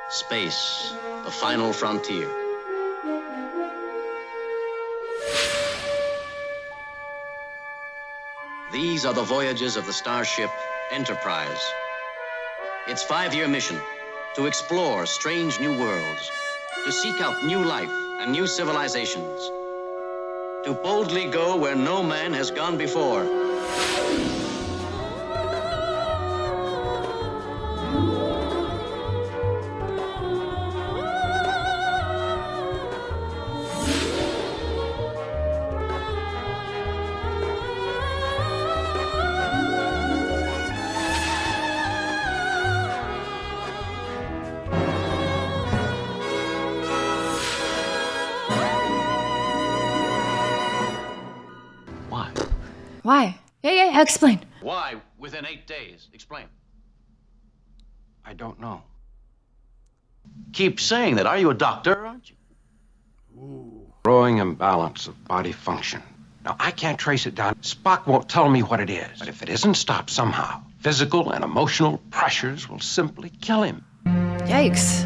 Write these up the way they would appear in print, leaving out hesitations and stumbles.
Space, the final frontier. These are the voyages of the starship Enterprise. Its 5-year mission, to explore strange new worlds, to seek out new life and new civilizations, to boldly go where no man has gone before. Why? Yeah, explain. Why within 8 days? Explain. I don't know. Keep saying that. Are you a doctor, aren't you? Growing imbalance of body function. Now, I can't trace it down. Spock won't tell me what it is. But if it isn't stopped somehow, physical and emotional pressures will simply kill him. Yikes.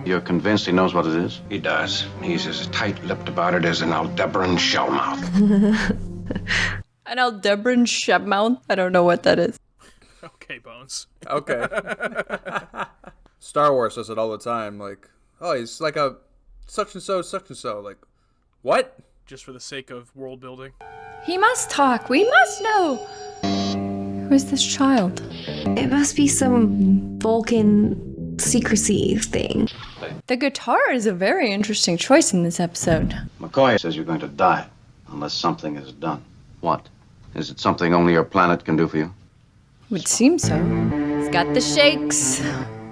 You're convinced he knows what it is? He does. He's as tight-lipped about it as an Aldebaran shellmouth. An Aldebaran shellmouth? I don't know what that is. Okay, Bones. Okay. Star Wars does it all the time. Like, oh, he's like a such and so. Like, what? Just for the sake of world building. He must talk. We must know. Who is this child? It must be some Vulcan secrecy thing. The guitar is a very interesting choice in this episode. McCoy says you're going to die unless something is done. What? Is it something only your planet can do for you? Would seem so. He's got the shakes.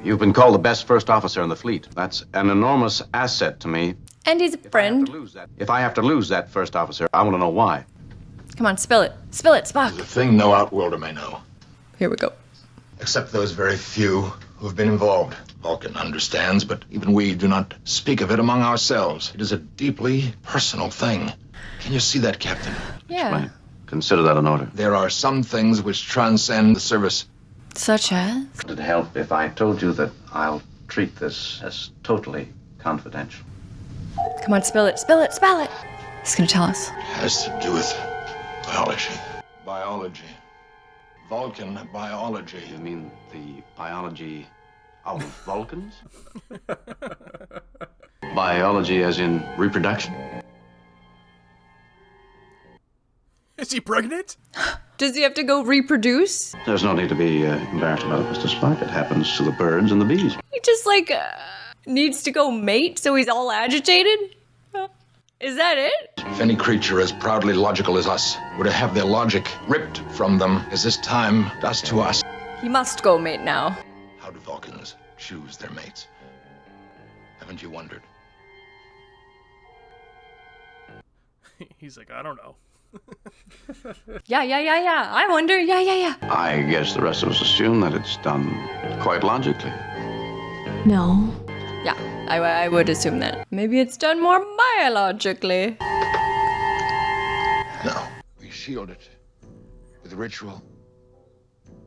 You've been called the best first officer in the fleet. That's an enormous asset to me. And he's a friend. If I have to lose that first officer, I want to know why. Come on, spill it. Spill it, Spock. There's a thing no outworlder may know. Here we go. Except those very few who have been involved. Vulcan understands, but even we do not speak of it among ourselves. It is a deeply personal thing. Can you see that, Captain? Yeah. Explain. Consider that an order. There are some things which transcend the service. Such as? Would it help if I told you that I'll treat this as totally confidential? Come on, spill it. Spill it. Spill it. He's gonna tell us. It has to do with biology. Biology. Vulcan biology. You mean the biology of Vulcans? Biology as in reproduction? Is he pregnant? Does he have to go reproduce? There's no need to be embarrassed about it, Mr. Spock. It happens to the birds and the bees. He just, needs to go mate, so he's all agitated? Is that it? If any creature as proudly logical as us were to have their logic ripped from them as this time does to us. He must go mate now. How do Vulcans choose their mates? Haven't you wondered? He's like, I don't know. Yeah. I wonder. Yeah. I guess the rest of us assume that it's done quite logically. No. Yeah, I would assume that. Maybe it's done more biologically. No. We shield it with ritual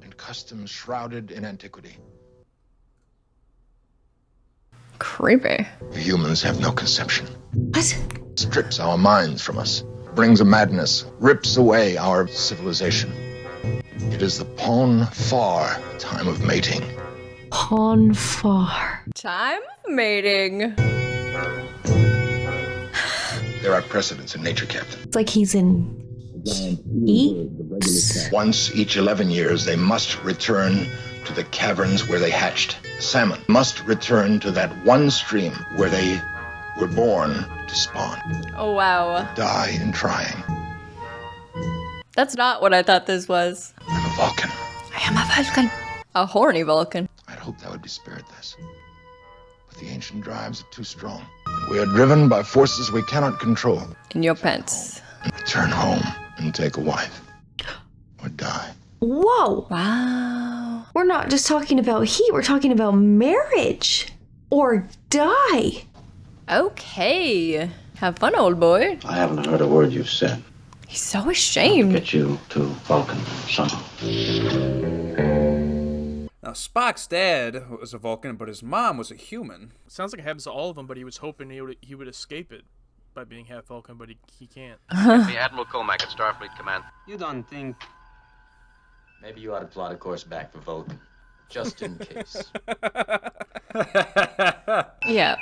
and customs shrouded in antiquity. Creepy. We humans have no conception. What? Strips our minds from us, brings a madness, rips away our civilization. It is the Pon Far time of mating. Pon Far. Time of mating. There are precedents in nature, Captain. It's like he's in E? Once each 11 years, they must return to the caverns where they hatched. The salmon must return to that one stream where they were born to spawn. Oh, wow. Die in trying. That's not what I thought this was. I'm a Vulcan. I am a Vulcan. A horny Vulcan. I'd hoped I would be spared this. But the ancient drives are too strong. We are driven by forces we cannot control. In your pants. Return home and take a wife. Or die. Whoa. Wow. We're not just talking about heat, we're talking about marriage. Or die. Okay. Have fun, old boy. I haven't heard a word you've said. He's so ashamed. Get you to Vulcan somehow. Now, Spock's dad was a Vulcan, but his mom was a human. Sounds like it happens to all of them, but he was hoping he would escape it by being half Vulcan, but he can't. The Admiral Comac at Starfleet Command. You don't think... Maybe you ought to plot a course back for Vulcan, just in case. Yeah.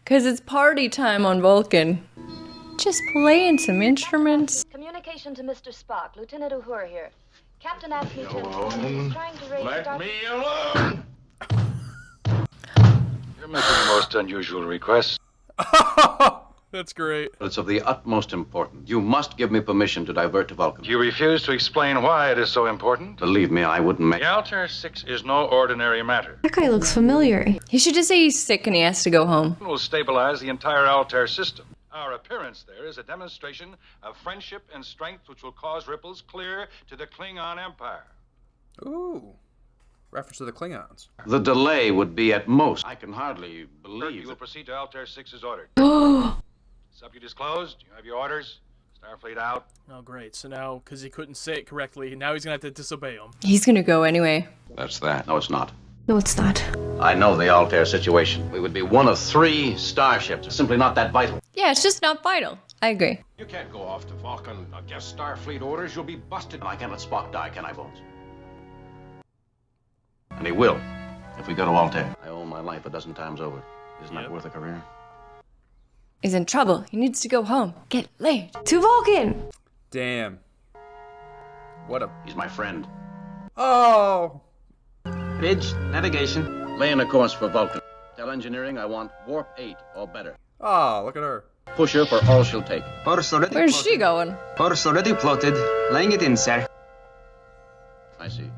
Because it's party time on Vulcan. Just playing some instruments. Communication to Mr. Spock. Lieutenant Uhura here. Captain asked me to inform he's trying to raise Let me alone! You're making the most unusual request. That's great. It's of the utmost importance. You must give me permission to divert to Vulcan. You refuse to explain why it is so important? Believe me, I wouldn't make... The Altair 6 is no ordinary matter. That guy looks familiar. He should just say he's sick and he has to go home. It will stabilize the entire Altair system. Our appearance there is a demonstration of friendship and strength which will cause ripples clear to the Klingon Empire. Ooh. Reference to the Klingons. The delay would be at most. I can hardly believe You will that... proceed to Altair 6 as ordered. Oh, Subject is closed. You have your orders. Starfleet out. Oh, great. So now, because he couldn't say it correctly, now he's going to have to disobey him. He's gonna go anyway. That's that. No, it's not. no, it's not. I know the Altair situation. We would be one of 3 starships. It's simply not that vital. Yeah, it's just not vital. I agree. You can't go off to Vulcan against Starfleet orders. You'll be busted. And I can't let Spock die, can I, Bones? And he will, if we go to Altair. I owe my life a dozen times over. Isn't that worth a career? He's in trouble. He needs to go home. Get laid. To Vulcan! Damn. What a... He's my friend. Oh! Bridge, navigation. Lay in a course for Vulcan. Tell engineering I want warp 8 or better. Oh, look at her. Push her for all she'll take. Course already Where's plotted. she going? Course already plotted. Laying it in, sir. I see.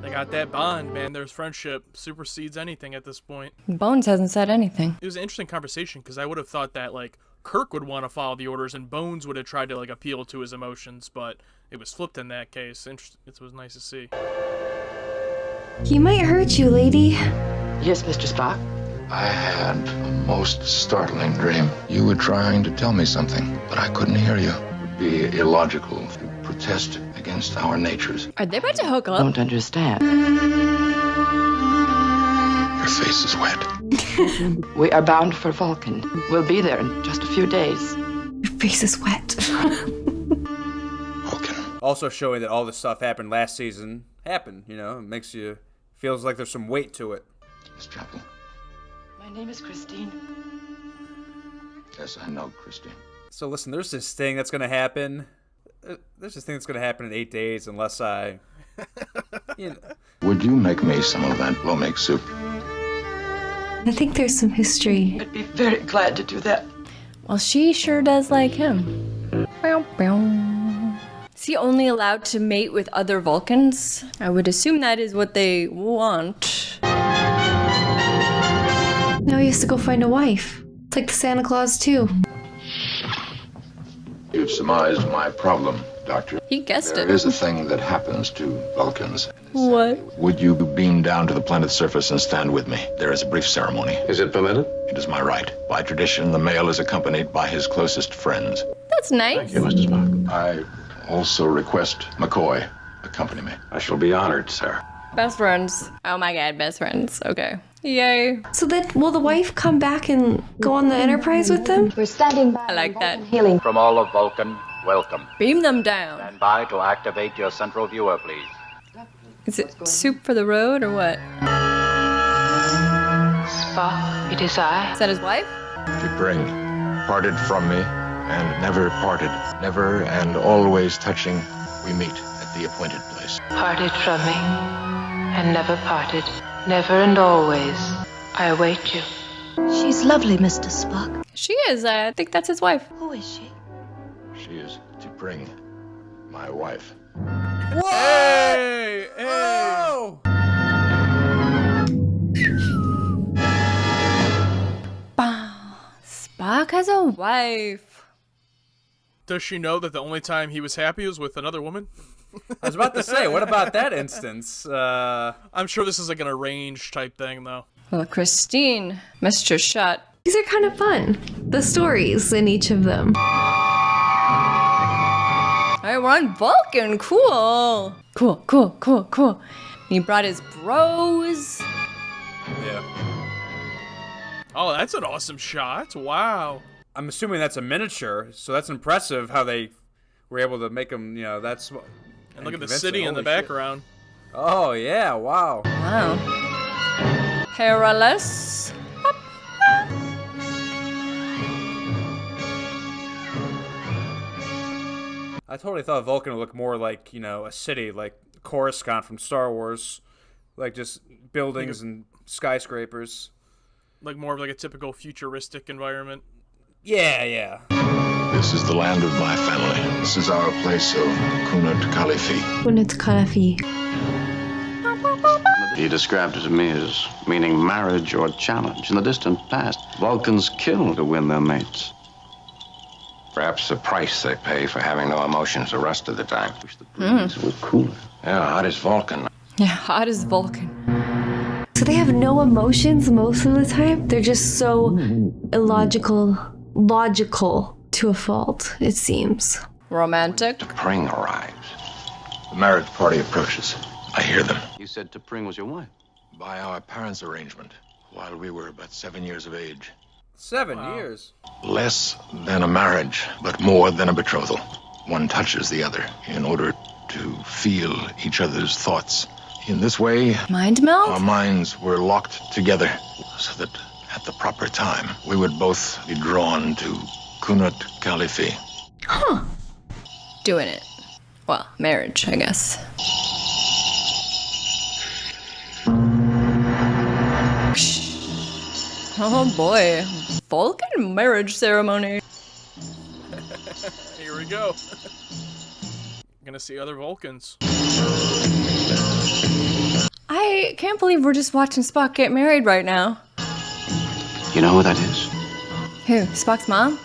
They got that bond, man. Their friendship supersedes anything at this point. Bones hasn't said anything. It was an interesting conversation because I would have thought that, like, Kirk would want to follow the orders and Bones would have tried to, like, appeal to his emotions, but it was flipped in that case. It was nice to see. He might hurt you, lady. Yes, Mr. Spock? I had a most startling dream. You were trying to tell me something, but I couldn't hear you. It would be illogical to protest against our natures. Are they about to hook up? Don't understand. Your face is wet. We are bound for Vulcan. We'll be there in just a few days. Your face is wet. Vulcan. Also showing that all this stuff happened last season. Happened, you know? It makes you... Feels like there's some weight to it. Miss Chapel. My name is Christine. Yes, I know, Christine. So listen, there's this thing that's going to happen. There's this thing that's going to happen in 8 days unless I... You know. Would you make me some of that lo-make soup? I think there's some history. I'd be very glad to do that. Well, she sure does like him. Bow, bow. Is he only allowed to mate with other Vulcans? I would assume that is what they want. Now he has to go find a wife. It's like the Santa Claus too. You've surmised my problem, Doctor. He guessed There it. is a thing that happens to Vulcans. What? Would you beam down to the planet's surface and stand with me? There is a brief ceremony. Is it permitted? It is my right. By tradition, the male is accompanied by his closest friends. That's nice. Thank you, Mr. Spock. I also request McCoy accompany me. I shall be honored, sir. Best friends. Oh my god, best friends. Okay. Yay. So then, will the wife come back and go on the Enterprise with them? We're standing by. I like that. Healing. From all of Vulcan, welcome. Beam them down. Stand by to activate your central viewer, please. Is it soup for the road or what? Spock, it is I. Is that his wife? You bring, parted from me, and never parted, never and always touching, we meet at the appointed place. Parted from me, and never parted. Never and always, I await you. She's lovely, Mr. Spock. She is. I think that's his wife. Who is she? She is to bring my wife. Hey! Hey! Oh! Spock has a wife. Does she know that the only time he was happy was with another woman? I was about to say, what about that instance? I'm sure this is like an arranged type thing, though. Well, Christine, Mr. Shut. These are kind of fun. The stories in each of them. I Alright, we're on Vulcan. Cool. Cool. He brought his bros. Yeah. Oh, that's an awesome shot. Wow. I'm assuming that's a miniature, so that's impressive how they were able to make them, that's... And look at the city in the background. Oh, yeah, wow. Wow. Hairless. I totally thought Vulcan would look more like, a city, like Coruscant from Star Wars. Like just buildings and skyscrapers. Like more of like a typical futuristic environment. Yeah. This is the land of my family. This is our place of Kunat Khalifi. Kunat Khalifi. He described it to me as meaning marriage or challenge. In the distant past, Vulcans killed to win their mates. Perhaps the price they pay for having no emotions the rest of the time. Wish the breeze were cooler. Yeah, hot as Vulcan. Yeah, hot as Vulcan. So they have no emotions most of the time? They're just so logical to a fault, it seems. Romantic. Pring arrives. The marriage party approaches. I hear them. You said T'Pring was your wife. By our parents' arrangement, while we were but 7 years of age. 7 years? Less than a marriage, but more than a betrothal. One touches the other in order to feel each other's thoughts. In this way, mind meld? Our minds were locked together so that at the proper time, we would both be drawn to Kunat Khalifi. Huh. Doing it. Well, marriage, I guess. Oh boy. Vulcan marriage ceremony. Here we go. Gonna see other Vulcans. I can't believe we're just watching Spock get married right now. You know who that is? Who? Spock's mom?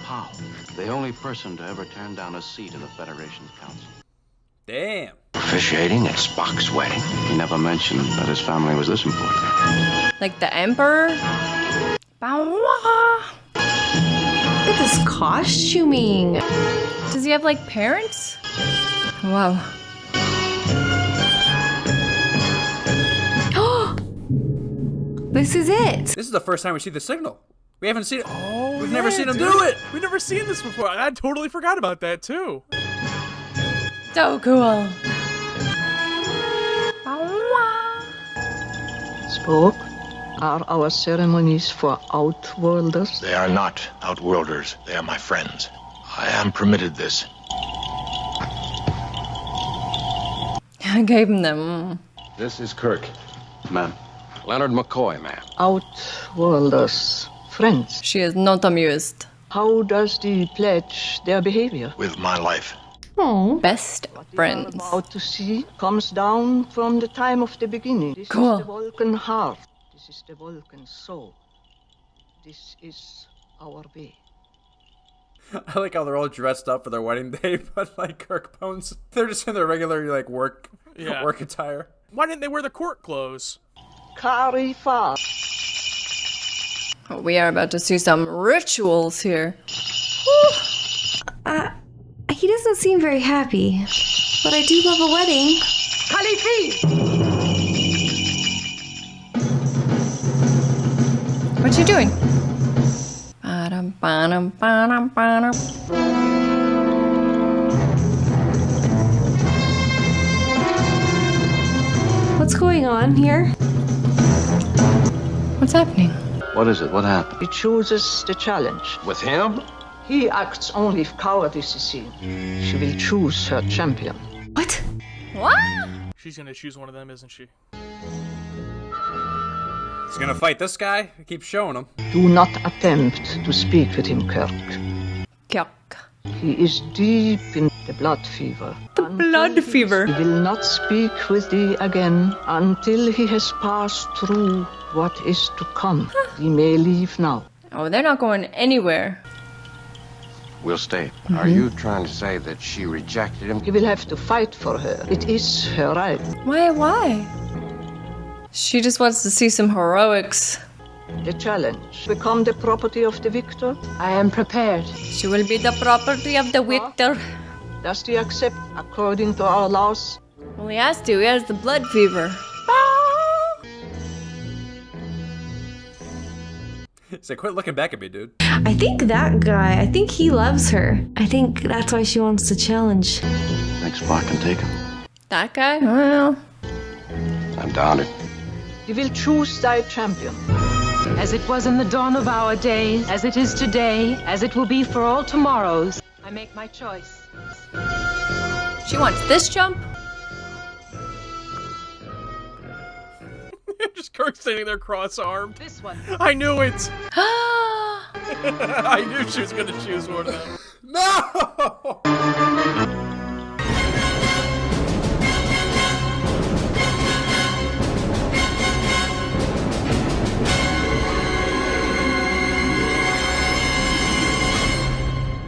Pow. The only person to ever turn down a seat in the Federation's council. Damn. Officiating at Spock's wedding. He never mentioned that his family was this important. Like the Emperor? Look at this costuming. Does he have like parents? Wow. This is it. This is the first time we see the signal. We haven't seen it. Oh, We've never seen him do it. We've never seen this before. I totally forgot about that too. So cool. Spoke. Are our ceremonies for outworlders? They are not outworlders. They are my friends. I am permitted this. I gave him them. This is Kirk. Ma'am. Leonard McCoy, ma'am. Outworlders. Friends. She is not amused. How does the pledge their behavior? With my life. Oh. Best friends. What we are about to see comes down from the time of the beginning. This cool. is the Vulcan heart. This is the Vulcan soul. This is our way. I like how they're all dressed up for their wedding day, but like Kirk Bones, they're just in their regular like work attire. Why didn't they wear the court clothes? Carifa. Oh, we are about to see some rituals here. He doesn't seem very happy, but I do love a wedding. Khalifi! What you doing? What's going on here? What's happening? What is it? What happened? He chooses the challenge. With him? He acts only if cowardice is seen. She will choose her champion. What? What? She's gonna choose one of them, isn't she? He's gonna fight this guy? Keep showing him. Do not attempt to speak with him, Kirk. Kirk. He is deep in the blood fever. The blood fever. He will not speak with thee again until he has passed through what is to come. He may leave now. Oh, they're not going anywhere. We'll stay. Are you trying to say that she rejected him? He will have to fight for her. It is her right. Why? She just wants to see some heroics. The challenge. Become the property of the victor. I am prepared. She will be the property of the victor. Does he accept according to our laws? Well, he has to. He has the blood fever. Say, quit looking back at me, dude. I think that guy, I think he loves her. I think that's why she wants the challenge. Think Spock can take him? That guy? Well, I doubt it. You will choose thy champion. As it was in the dawn of our days, as it is today, as it will be for all tomorrows, I make my choice. she wants this jump. Just Kirk sitting there cross-armed. This one. I knew it. I knew she was gonna choose one of them. No!